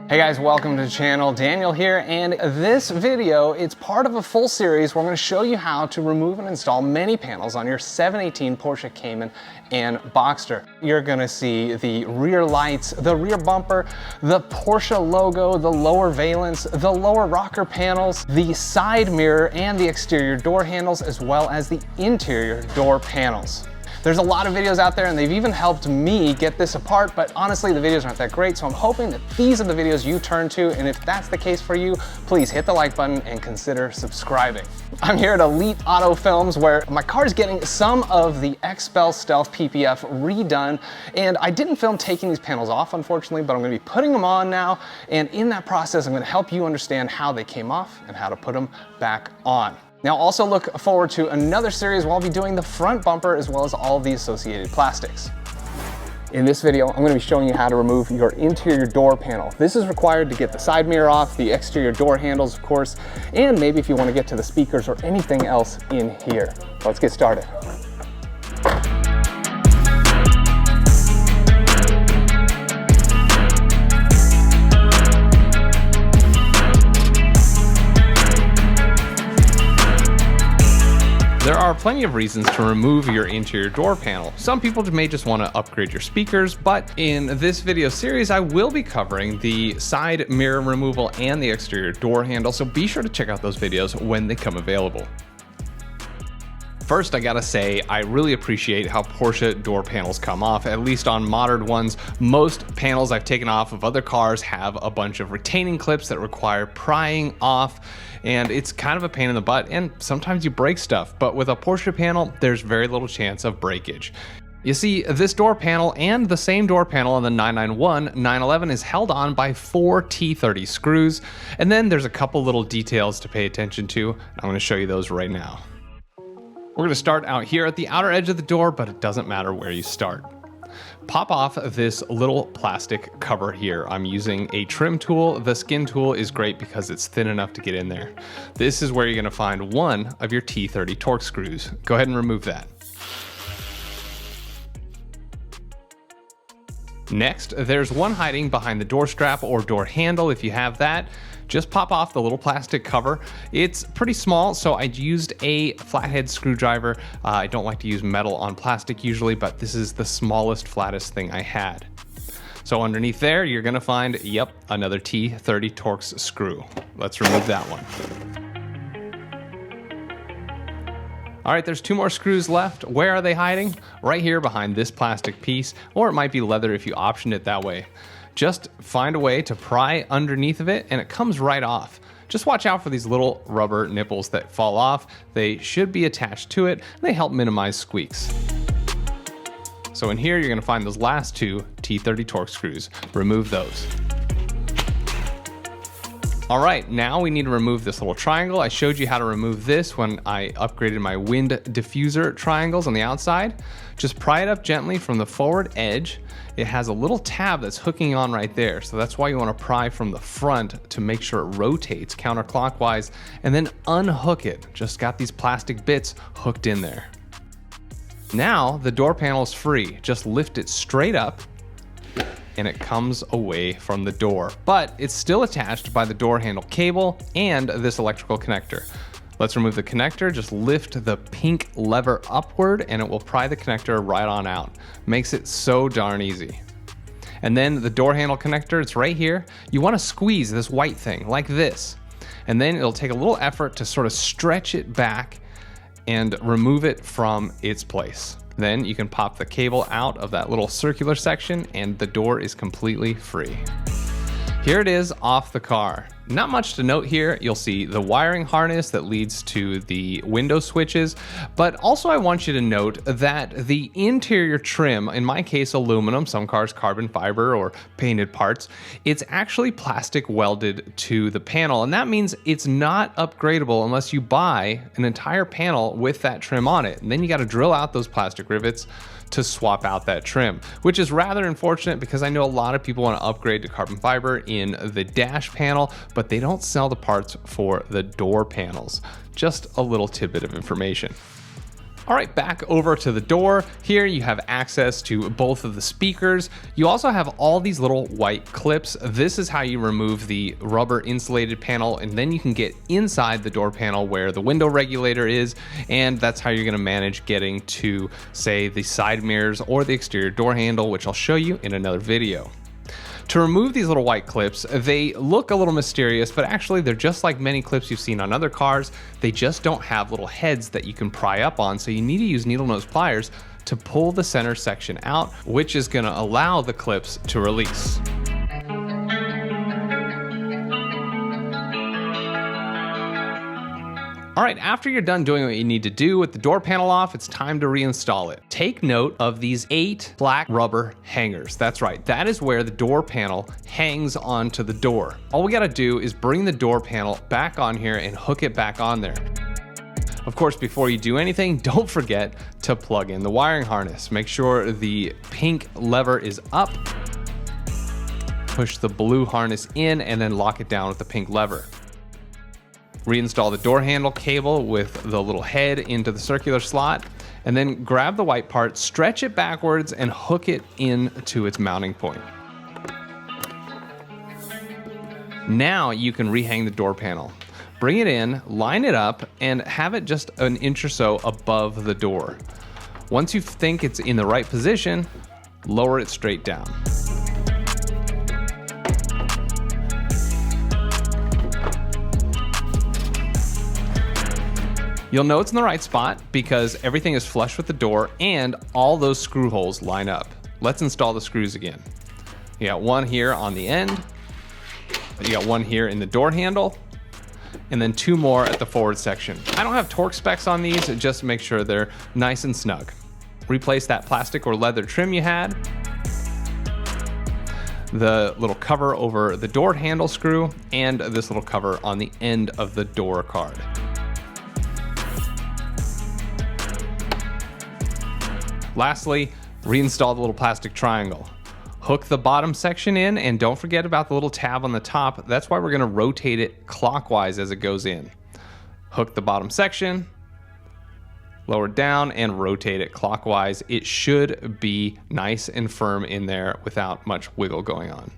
Hey guys, welcome to the channel. Daniel here, and this video, it's part of a full series where I'm going to show you how to remove and install many panels on your 718 Porsche Cayman and BOXSTER. You're going to see the rear lights, the rear bumper, the Porsche logo, the lower valence, the lower rocker panels, the side mirror, and the exterior door handles, as well as the interior door panels. There's a lot of videos out there and they've even helped me get this apart, but honestly the videos aren't that great, so I'm hoping that these are the videos you turn to, and if that's the case for you, please hit the like button and consider subscribing. I'm here at Elite Auto Films where my car's getting some of the XPEL Stealth PPF redone, and I didn't film taking these panels off unfortunately, but I'm going to be putting them on now, and in that process I'm going to help you understand how they came off and how to put them back on. Now also look forward to another series where I'll be doing the front bumper as well as all of the associated plastics. In this video, I'm going to be showing you how to remove your interior door panel. This is required to get the side mirror off, the exterior door handles of course, and maybe if you want to get to the speakers or anything else in here. Let's get started. There are plenty of reasons to remove your interior door panel. Some people may just want to upgrade your speakers, but in this video series, I will be covering the side mirror removal and the exterior door handle, so be sure to check out those videos when they come available. First, I gotta say, I really appreciate how Porsche door panels come off, at least on modern ones. Most panels I've taken off of other cars have a bunch of retaining clips that require prying off, and it's kind of a pain in the butt, and sometimes you break stuff, but with a Porsche panel, there's very little chance of breakage. You see, this door panel and the same door panel on the 991, 911 is held on by 4 T30 screws, and then there's a couple little details to pay attention to. I'm gonna show you those right now. We're gonna start out here at the outer edge of the door, but it doesn't matter where you start. Pop off this little plastic cover here. I'm using a trim tool. The skin tool is great because it's thin enough to get in there. This is where you're gonna find one of your T30 Torx screws. Go ahead and remove that. Next, there's one hiding behind the door strap or door handle if you have that. Just pop off the little plastic cover. It's pretty small, so I used a flathead screwdriver. I don't like to use metal on plastic usually, but this is the smallest, flattest thing I had. So underneath there, you're gonna find, yep, another T30 Torx screw. Let's remove that one. All right, there's 2 more screws left. Where are they hiding? Right here behind this plastic piece, or it might be leather if you optioned it that way. Just find a way to pry underneath of it and it comes right off. Just watch out for these little rubber nipples that fall off. They should be attached to it and they help minimize squeaks. So in here, you're gonna find those last 2 T30 Torx screws. Remove those. All right, now we need to remove this little triangle. I showed you how to remove this when I upgraded my wind diffuser triangles on the outside. Just pry it up gently from the forward edge. It has a little tab that's hooking on right there, so that's why you want to pry from the front to make sure it rotates counterclockwise, and then unhook it. Just got these plastic bits hooked in there. Now the door panel is free. Just lift it straight up and it comes away from the door, but it's still attached by the door handle cable and this electrical connector. Let's remove the connector. Just lift the pink lever upward and it will pry the connector right on out. Makes it so darn easy. And then the door handle connector, it's right here. You want to squeeze this white thing like this, and then it'll take a little effort to sort of stretch it back and remove it from its place. Then you can pop the cable out of that little circular section and the door is completely free. Here it is off the car. Not much to note here. You'll see the wiring harness that leads to the window switches, but also I want you to note that the interior trim, in my case aluminum, some cars carbon fiber or painted parts, it's actually plastic welded to the panel, and that means it's not upgradable unless you buy an entire panel with that trim on it. And then you got to drill out those plastic rivets to swap out that trim, which is rather unfortunate because I know a lot of people want to upgrade to carbon fiber in the dash panel, but they don't sell the parts for the door panels. Just a little tidbit of information. All right, back over to the door. Here you have access to both of the speakers. You also have all these little white clips. This is how you remove the rubber insulated panel, and then you can get inside the door panel where the window regulator is, and that's how you're gonna manage getting to, say, the side mirrors or the exterior door handle, which I'll show you in another video. To remove these little white clips, they look a little mysterious, but actually they're just like many clips you've seen on other cars. They just don't have little heads that you can pry up on, so you need to use needle nose pliers to pull the center section out, which is going to allow the clips to release. All right, after you're done doing what you need to do with the door panel off, it's time to reinstall it. Take note of these 8 black rubber hangers. That's right, that is where the door panel hangs onto the door. All we gotta do is bring the door panel back on here and hook it back on there. Of course, before you do anything, don't forget to plug in the wiring harness. Make sure the pink lever is up. Push the blue harness in and then lock it down with the pink lever. Reinstall the door handle cable with the little head into the circular slot, and then grab the white part, stretch it backwards, and hook it into its mounting point. Now you can rehang the door panel. Bring it in, line it up, and have it just an inch or so above the door. Once you think it's in the right position, lower it straight down. You'll know it's in the right spot because everything is flush with the door and all those screw holes line up. Let's install the screws again. You got one here on the end, you got one here in the door handle, and then 2 more at the forward section. I don't have torque specs on these, just to make sure they're nice and snug. Replace that plastic or leather trim you had, the little cover over the door handle screw, and this little cover on the end of the door card. Lastly, reinstall the little plastic triangle. Hook the bottom section in, and don't forget about the little tab on the top. That's why we're going to rotate it clockwise as it goes in. Hook the bottom section, lower it down, and rotate it clockwise. It should be nice and firm in there without much wiggle going on.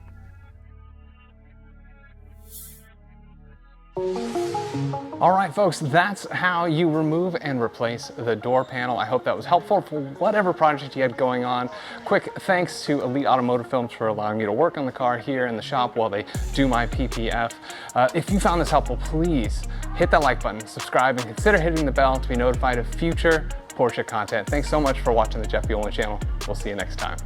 All right, folks, that's how you remove and replace the door panel. I hope that was helpful for whatever project you had going on. Quick thanks to Elite Automotive Films for allowing me to work on the car here in the shop while they do my PPF. If you found this helpful, please hit that like button, subscribe, and consider hitting the bell to be notified of future Porsche content. Thanks so much for watching the Jeff Buellman channel. We'll see you next time.